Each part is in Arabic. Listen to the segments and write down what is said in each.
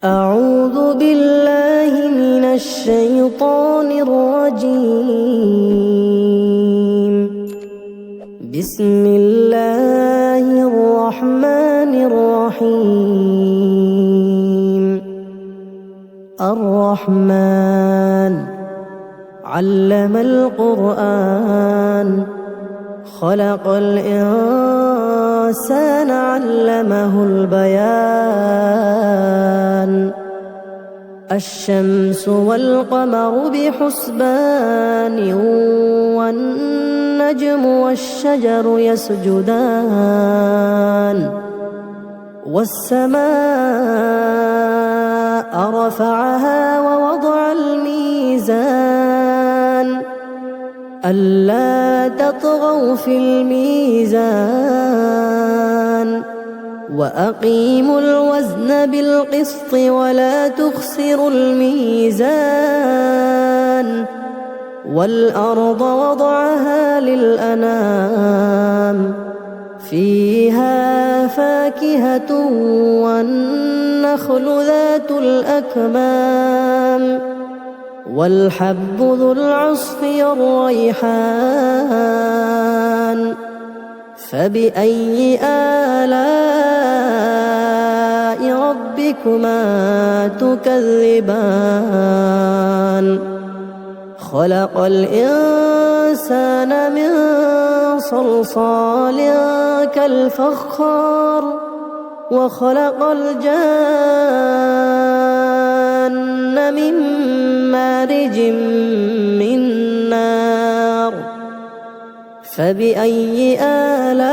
أعوذ بالله من الشيطان الرجيم. بسم الله الرحمن الرحيم. الرحمن علم القرآن خلق الإنسان علمه البيان. الشمس والقمر بحسبان والنجم والشجر يسجدان. والسماء رفعها ووضع الميزان ألا تطغوا في الميزان وأقيموا الوزن بالقسط ولا تخسروا الميزان. والأرض وضعها للأنام فيها فاكهة والنخل ذات الأكمام والحب ذو العصف والريحان. فبأي آلاء ربكما تكذبان؟ خلق الإنسان من صلصال كالفخار وخلق الجان من مارج من نار. فبأي آلاء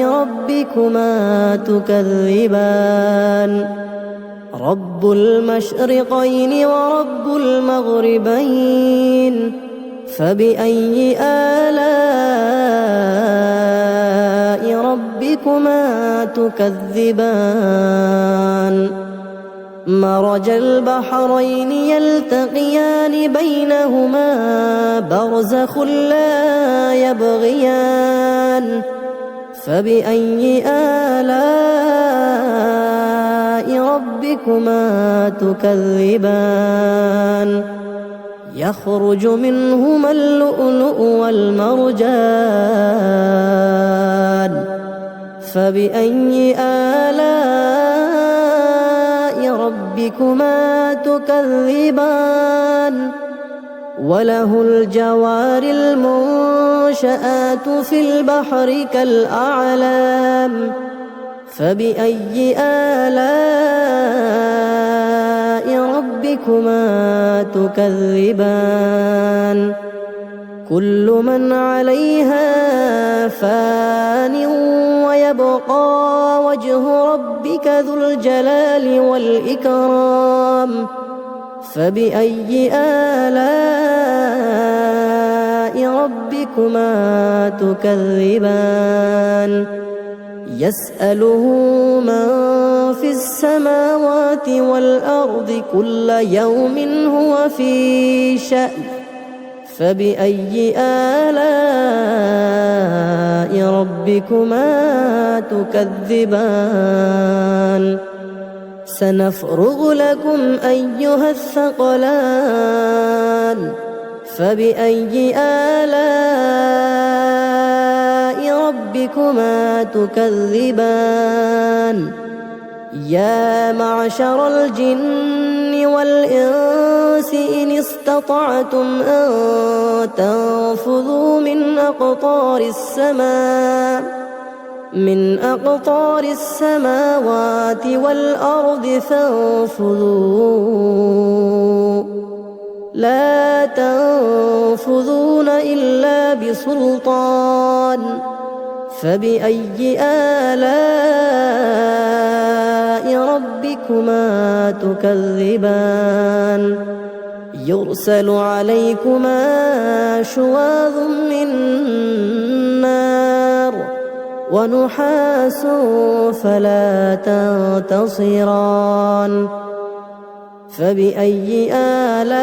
ربكما تكذبان؟ رب المشرقين ورب المغربين. فبأي آلاء ربكما تكذبان؟ مرج البحرين يلتقيان بينهما برزخ لا يبغيان. فبأي آلاء ربكما تكذبان؟ يخرج منهما اللؤلؤ والمرجان. فبأي آلاء ربكما تكذبان؟ وله الجوار المنشآت في البحر كالأعلام. فبأي آلاء ربكما تكذبان؟ كل من عليها فان ويبقى وجه ربك ذو الجلال والإكرام. فبأي آلاء ربكما تكذبان؟ يسأله من في السماوات والأرض كل يوم هو في شأن. فبأي آلاء ربكما تكذبان؟ سنفرغ لكم أيها الثقلان. فبأي آلاء ربكما تكذبان؟ يا معشر الجن والإنس إن استطعتم أن تنفذوا من أقطار السماوات والأرض فانفذوا لا تنفذون إلا بسلطان. فبأي آلاء ربكما تكذبان؟ يرسل عليكما شواظ من نار ونحاس فلا تنتصران. فبأي آلاء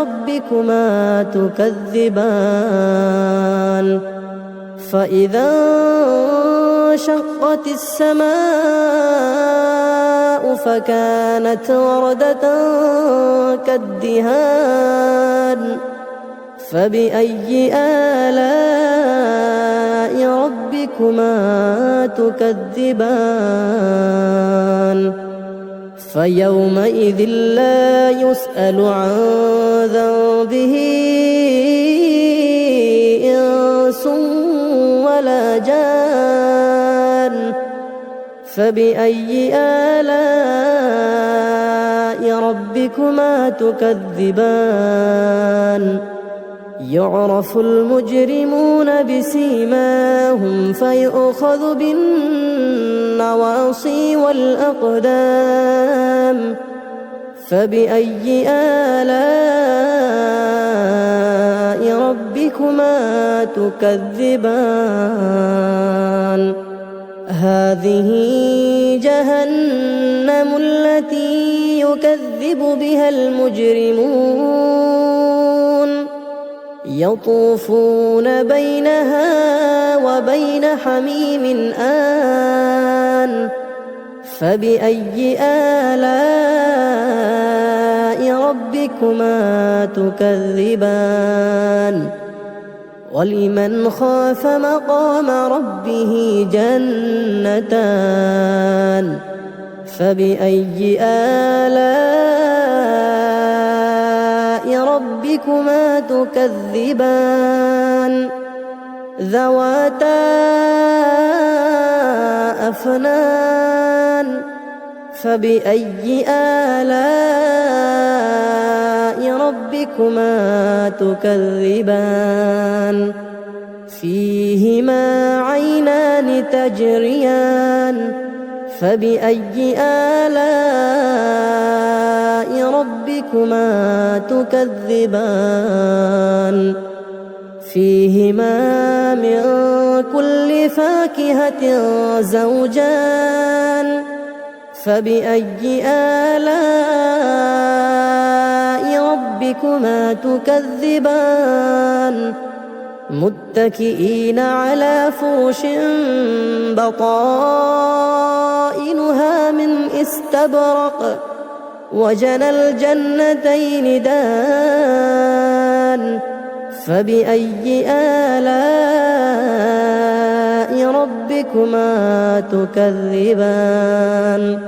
ربكما تكذبان؟ فإذا وانشقت السماء فكانت وردة كالدهان فبأي آلاء ربكما تكذبان فيومئذ لا يسأل عن ذنبه إنس ولا جان فبأي آلاء ربكما تكذبان يعرف المجرمون بسيماهم فيؤخذ بالنواصي والأقدام فبأي آلاء ربكما تكذبان هذه جهنم التي يكذب بها المجرمون يطوفون بينها وبين حميم آن فبأي آلاء ربكما تكذبان ولمن خاف مقام ربه جنتان فبأي آلاء ربكما تكذبان ذواتا أفنان فبأي آلاء ربكما تكذبان فيهما عينان تجريان فبأي آلاء ربكما تكذبان فيهما من كل فاكهة زوجان فبأي آلاء ربكما تكذبان متكئين على فرش بطائنها من استبرق وجنى الجنتين دان فبأي آلاء ربكما تكذبان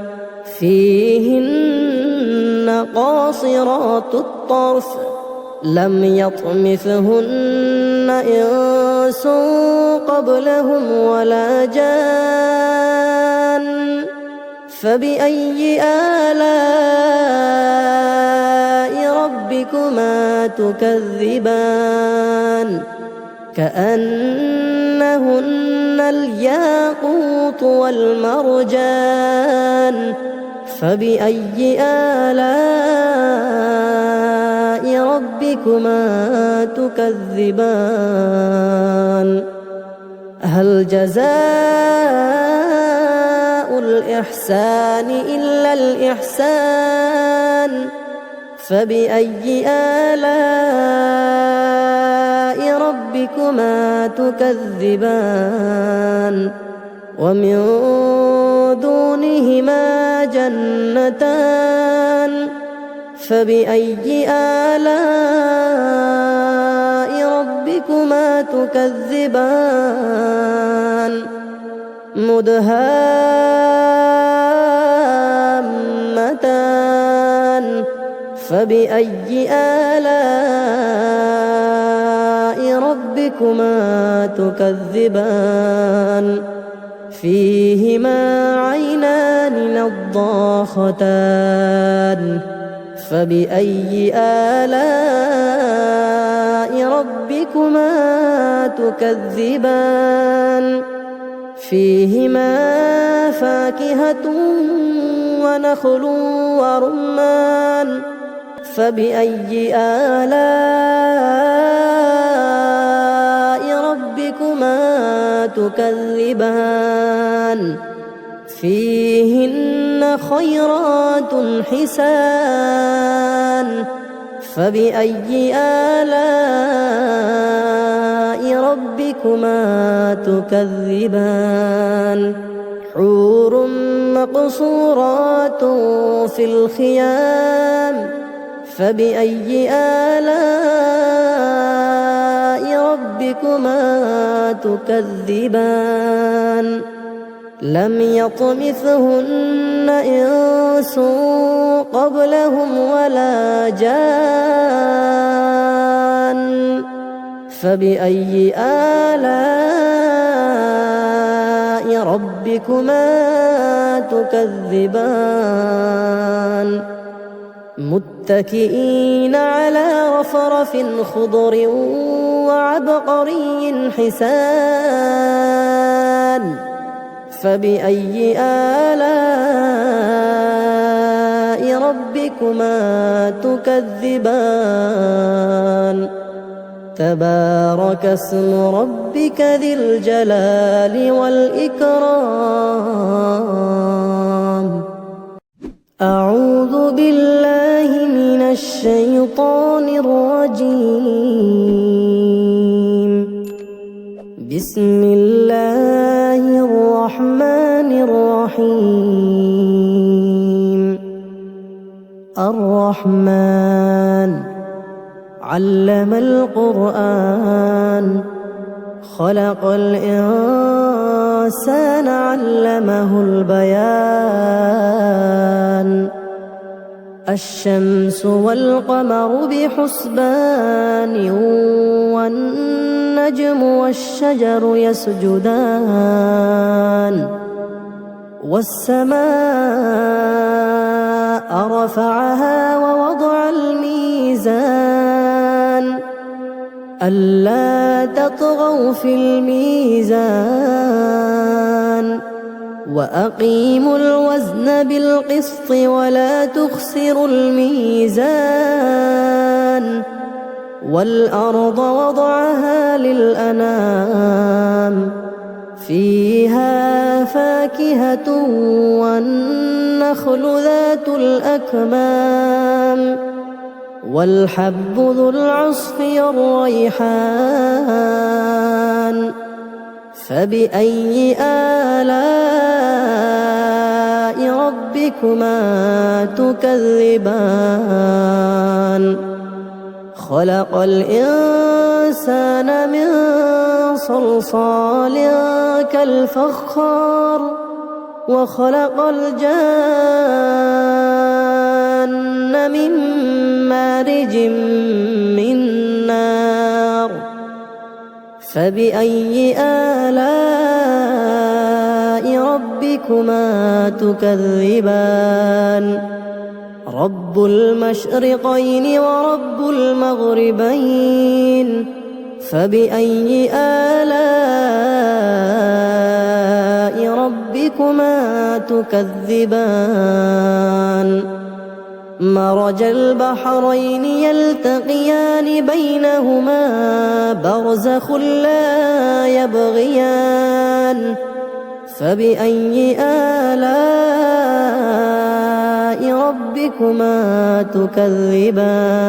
فيهن قاصرات الطرف لم يطمثهن إنس قبلهم ولا جان فبأي آلاء ربكما تكذبان كأنهن الياقوت والمرجان فبأي آلاء ربكما تكذبان هل جزاء الإحسان إلا الإحسان فبأي آلاء ربكما تكذبان ومن دونهما جنتان فبأي آلاء ربكما تكذبان مدهامتان فبأي آلاء ربكما تكذبان فيهما عينان نضاختان فبأي آلاء ربكما تكذبان فيهما فاكهة ونخل ورمان فبأي آلاء ربكما تكذبان فيهن خيرات حسان فبأي آلاء ربكما تكذبان حور مقصورات في الخيام فبأي آلاء ربكما تكذبان لم يطمثهن إنس قبلهم ولا جان فبأي آلاء ربكما تكذبان متكئين على رفرف خضر وعبقري حسان فبأي آلاء ربكما تكذبان تبارك اسم ربك ذي الجلال والإكرام أعوذ بالله من الشيطان الرجيم بسم الله الرحمن الرحيم الرحمن علم القرآن خلق الإنسان علمه البيان الشمس والقمر بحسبان والنجم والشجر يسجدان والسماء رفعها ووضع الميزان ألا تطغوا في الميزان وأقيموا الوزن بالقسط ولا تخسروا الميزان والأرض وضعها للأنام فيها فاكهة والنخل ذات الأكمام والحب ذو العصف الريحان فبأي آلاء ربكما تكذبان خلق الإنسان من صلصال كالفخار وخلق الجان من مارج من نار فبأي آلاء ربكما تكذبان رب المشرقين ورب المغربين فبأي آلاء ربكما تكذبان مرج البحرين يلتقيان بينهما برزخ لا يبغيان فبأي آلاء ربكما تكذبان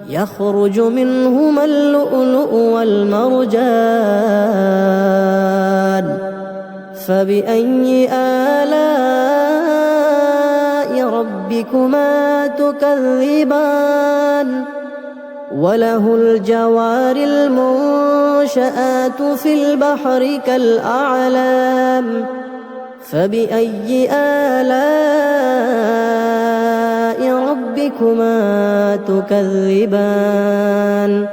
يخرج منهما اللؤلؤ والمرجان فبأي آلاء ربكما تكذبان وله الجوار المنشآت في البحر كالأعلام فبأي آلاء ربكما تكذبان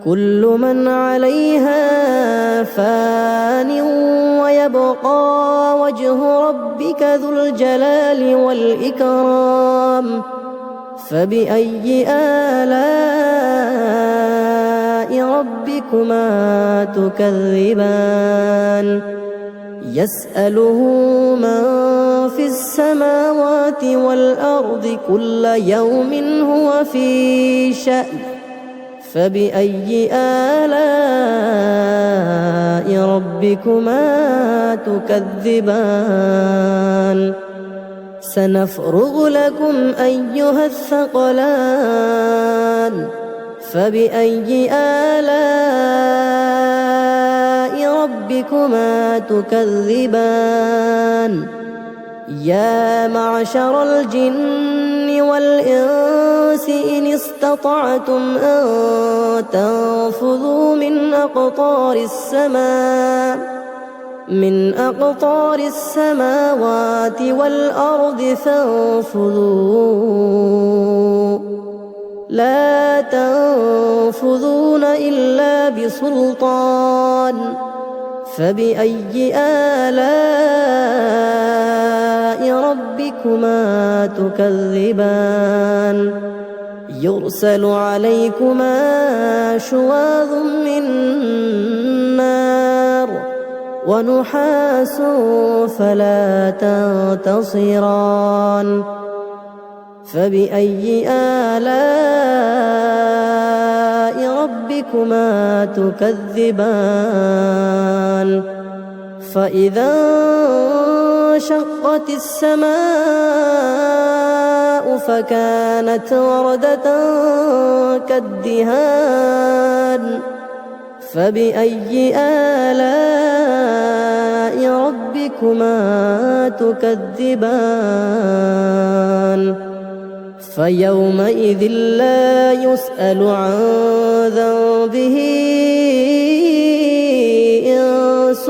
كل من عليها فان ويبقى وجه ربك ذو الجلال والإكرام فبأي آلاء ربكما تكذبان يسأله من في السماوات والأرض كل يوم هو في شأن فبأي آلاء ربكما تكذبان سنفرغ لكم أيها الثقلان فبأي آلاء ربكما تكذبان يا معشر الجن والإنس إن استطعتم أن تنفذوا من أقطار السماوات والأرض فانفذوا لا تنفذون إلا بسلطان فبأي آلاء ربكما تكذبان يرسل عليكما شواظ من نار ونحاس فلا تنتصران فبأي آلاء ربكما تكذبان فإذا انشقت السماء فكانت وردة كالدهان فبأي آلاء ربكما تكذبان فيومئذ لا يسأل عن ذنبه إنس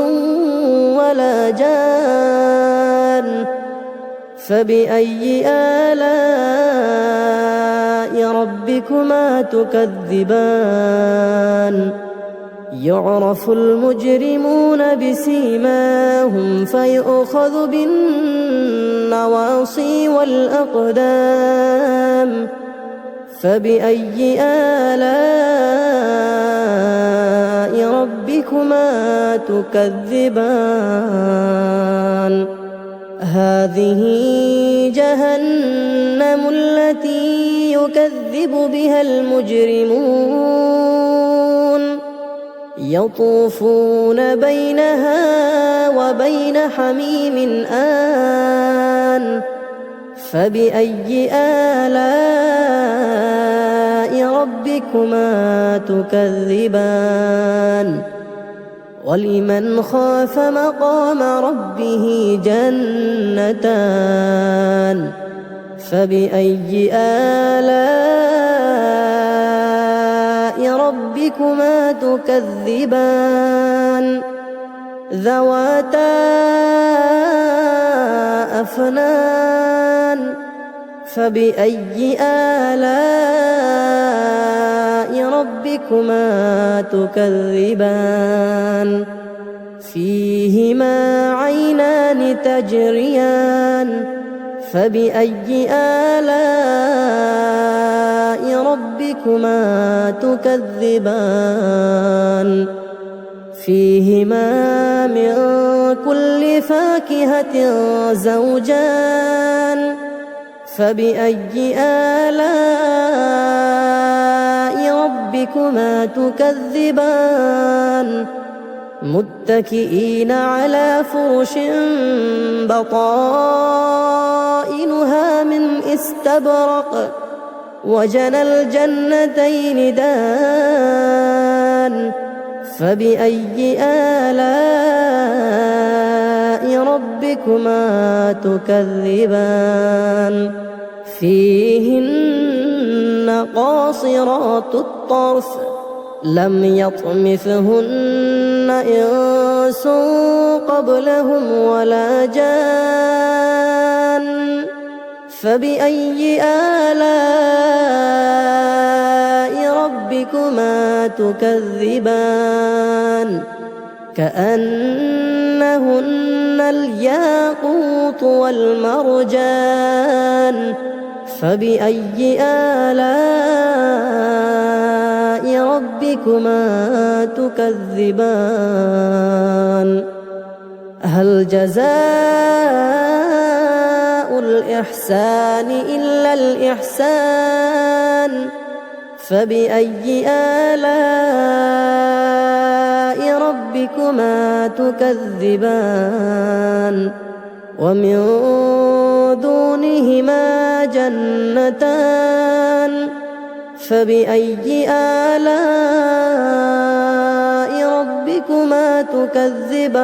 ولا جان فبأي آلاء ربكما تكذبان يعرف المجرمون بسيماهم فيؤخذ بالنواصي والأقدام فبأي آلاء ربكما تكذبان هذه جهنم التي يكذب بها المجرمون يطوفون بينها وبين حميم آن فبأي آلاء ربكما تكذبان ولمن خاف مقام ربه جنتان فبأي آلاء ربكما تكذبان ذواتا أفنان فبأي آلاء ربكما تكذبان فيهما عينان تجريان فبأي آلاء ربكما تكذبان فيهما من كل فاكهة زوجان فبأي آلاء ربكما تكذبان متكئين على فرش بطائنها من استبرق وجنى الجنتين دان فبأي آلاء ربكما تكذبان فيهن قاصرات الطرف لم يطمثهن إنس قبلهم ولا جان فبأي آلاء ربكما تكذبان كأنهن الياقوت والمرجان فبأي آلاء ربكما تكذبان هل جزاء الإحسان إلا الإحسان فبأي آلاء ربكما تكذبان ومن دونهما جنتان فبأي آلاء ربكما تكذبان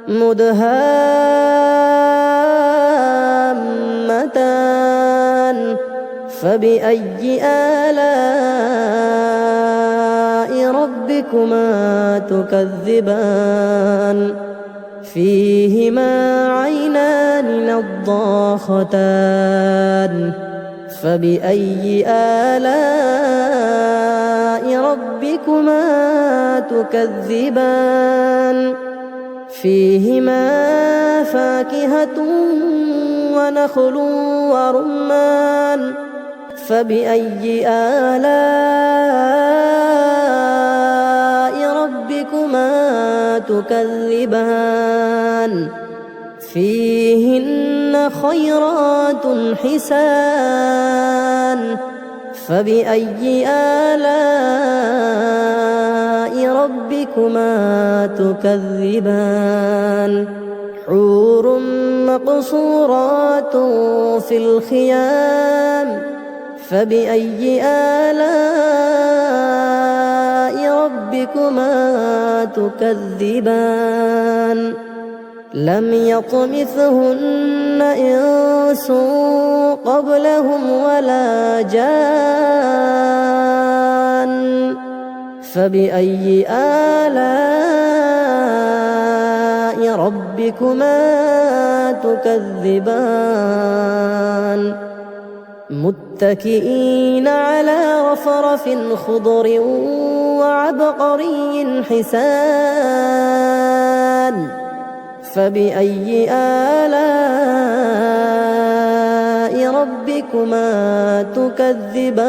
مدهامتان فبأي آلاء ربكما تكذبان فيهما عينان نضاختان فبأي آلاء ربكما تكذبان فيهما فاكهة ونخل ورمان فبأي آلاء ربكما تكذبان فيهن خيرات حسان فبأي آلاء ربكما تكذبان حور مقصورات في الخيام فبأي آلاء ربكما تكذبان لم يطمثهن إنس قبلهم ولا جان فبأي آلاء ربكما تكذبان متكئين على رفرف خضر وعبقري حسان فبأي آلاء ربكما تكذبان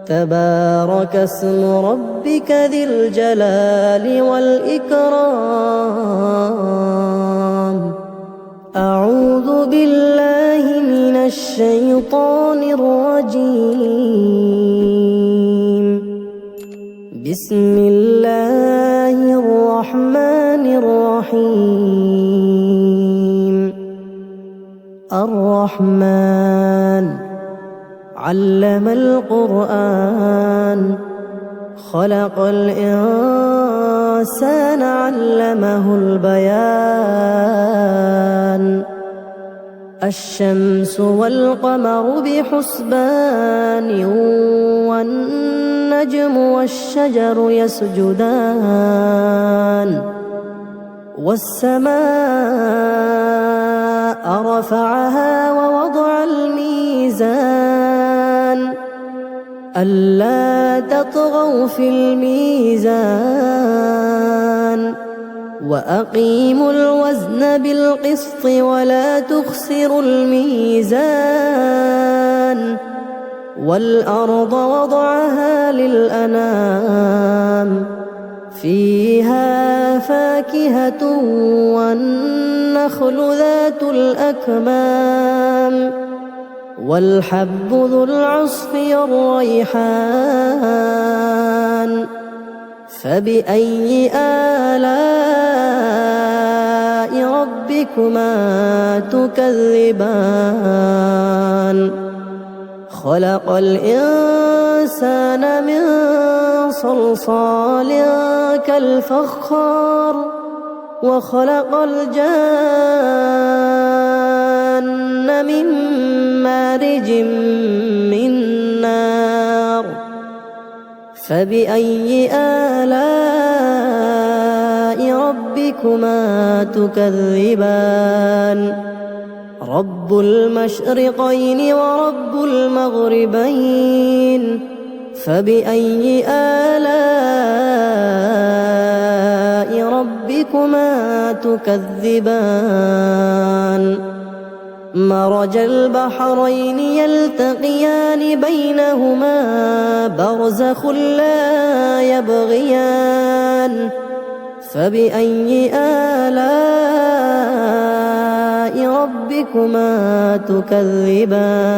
تبارك اسم ربك ذي الجلال والإكرام أعوذ بالله من الشيطان الرجيم بسم الله الرحمن الرحيم الرحمن علم القرآن خلق الإنسان علمه البيان الشمس والقمر بحسبان والنجم والشجر يسجدان والسماء رفعها ووضع الميزان ألا تطغوا في الميزان وأقيموا الوزن بالقسط ولا تخسروا الميزان والأرض وضعها للأنام فيها فاكهة والنخل ذات الأكمام والحب ذو العصف والريحان فبأي آلاء ربكما تكذبان خلق الإنسان من صلصال كالفخار وخلق الجان من مارج من نار فبأي آلاء ربكما تكذبان رب المشرقين ورب المغربين فبأي آلاء ربكما تكذبان مرج البحرين يلتقيان بينهما برزخ لا يبغيان فبأي آلاء ربكما تكذبان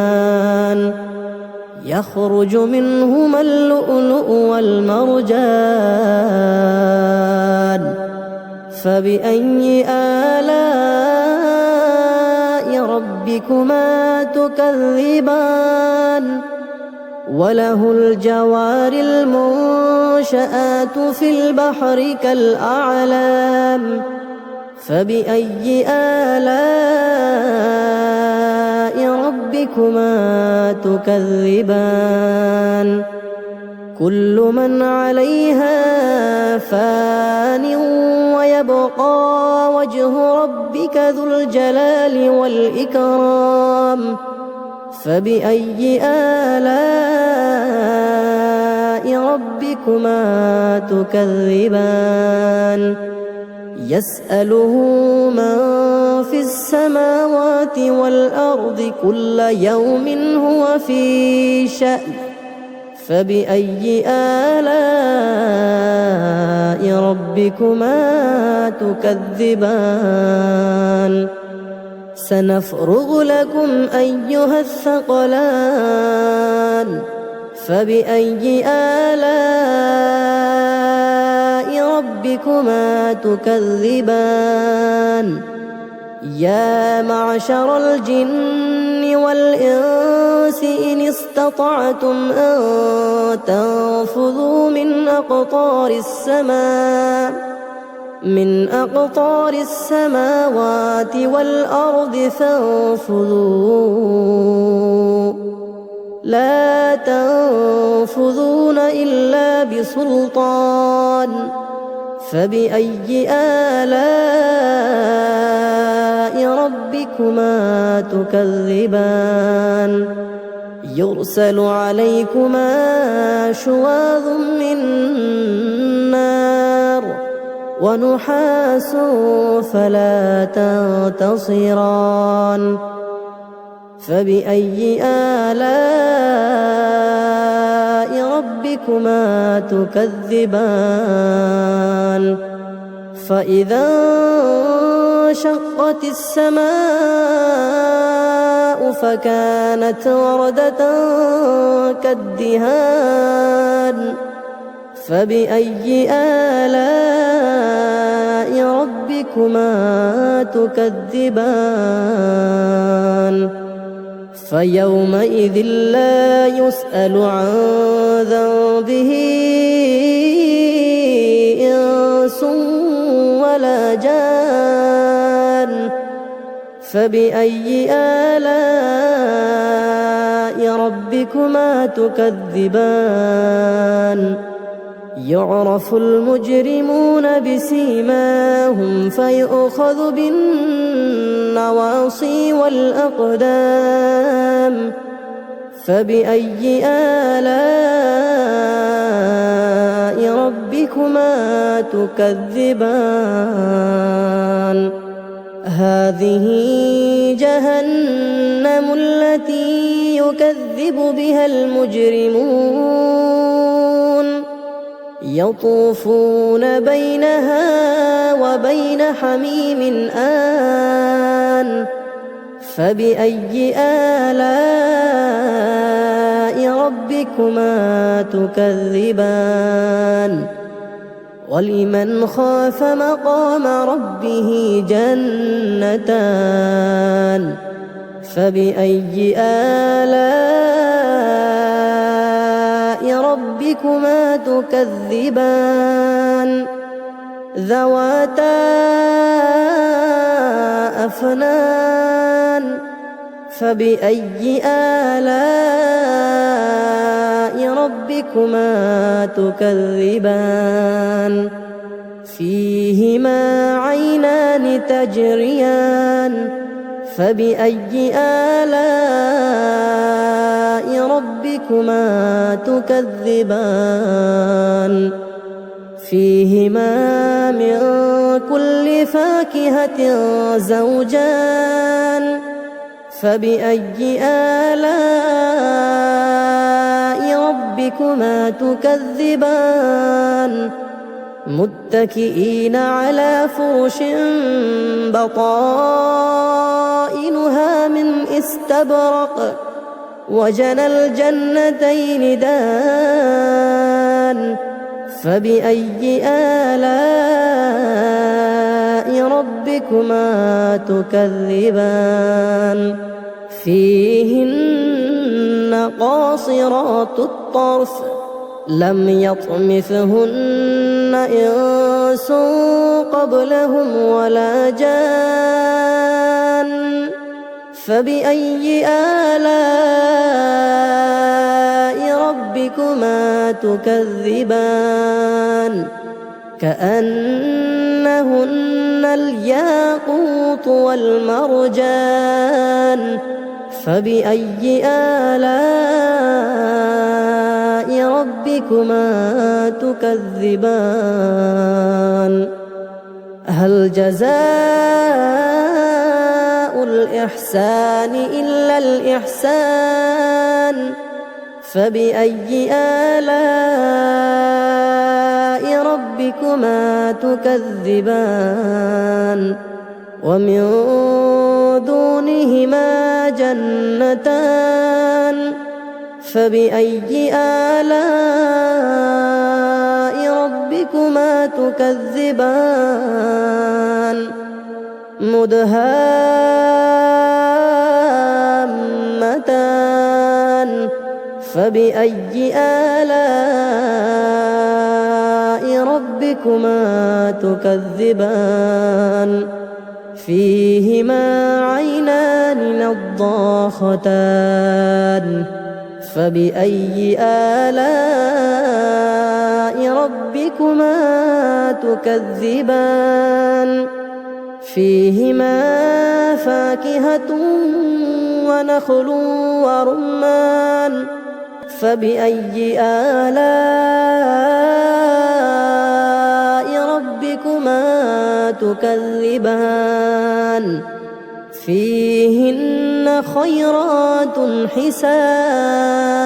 يخرج منهما اللؤلؤ والمرجان فبأي آلاء ربكما ربكما تكذبان وله الجوار المنشآت في البحر كالأعلام فبأي آلاء ربكما تكذبان كل من عليها فان ويبقى وجه ربك ذو الجلال والإكرام فبأي آلاء ربكما تكذبان يسأله من في السماوات والأرض كل يوم هو في شأن فبأي آلاء ربكما تكذبان سنفرغ لكم أيها الثقلان فبأي آلاء ربكما تكذبان يا معشر الجن والإنس إن استطعتم أن تنفذوا من أقطار السماوات والأرض فانفذوا لا تنفذون إلا بسلطان فبأي آلاء ربكما تكذبان يرسل عليكما شواظ من نار ونحاس فلا تنتصران فبأي آلاء ربكما تكذبان فإذا انشقت السماء فكانت وردة كالدهان فبأي آلاء ربكما تكذبان فيومئذ لا يسأل عن ذنبه إنس ولا جان فبأي آلاء ربكما تكذبان يعرف المجرمون بسيماهم فيؤخذ بالنواصي والأقدام فبأي آلاء ربكما تكذبان هذه جهنم التي يكذب بها المجرمون يطوفون بينها وبين حميم آن فبأي آلاء ربكما تكذبان ولمن خاف مقام ربه جنتان فبأي آلاء ربكما تكذبان ذواتا أفنان فبأي آلاء ربكما تكذبان فيهما عينان تجريان فبأي آلاء ربكما تكذبان فيهما من كل فاكهة زوجان فبأي آلاء ربكما تكذبان متكئين على فرش بطائنها من استبرق وجنى الجنتين دان فبأي آلاء ربكما ربكما تكذبان فيهن قاصرات الطرف لم يطمثهن إنس قبلهم ولا جان فبأي آلاء ربكما تكذبان كأنهن الياقوت والمرجان فبأي آلاء ربكما تكذبان هل جزاء الإحسان إلا الإحسان فبأي آلاء ربكما تكذبان ومن دونهما جنتان فبأي آلاء ربكما تكذبان مدهامتان فبأي آلاء ربكما تكذبان فيهما عينان نضاختان فبأي آلاء ربكما تكذبان فيهما فاكهة ونخل ورمان فبأي آلاء ربكما تكذبان فيهن خيرات حسان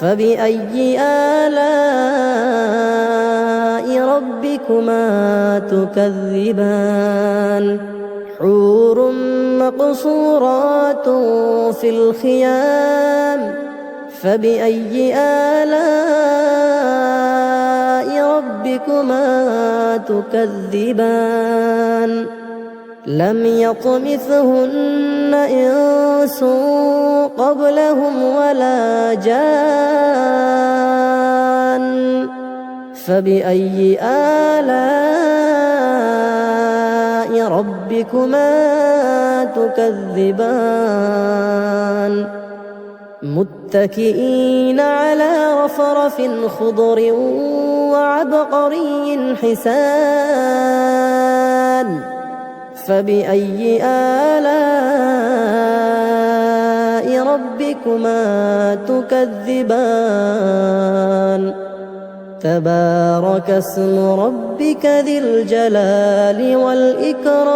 فبأي آلاء ربكما تكذبان حور مقصورات في الخيام فبأي آلاء ربكما تكذبان لم يطمثهن إنس قبلهم ولا جان فبأي آلاء ربكما تكذبان متكئين على رفرف خضر وعبقري حسان فبأي آلاء ربكما تكذبان تبارك اسم ربك ذي الجلال والإكرام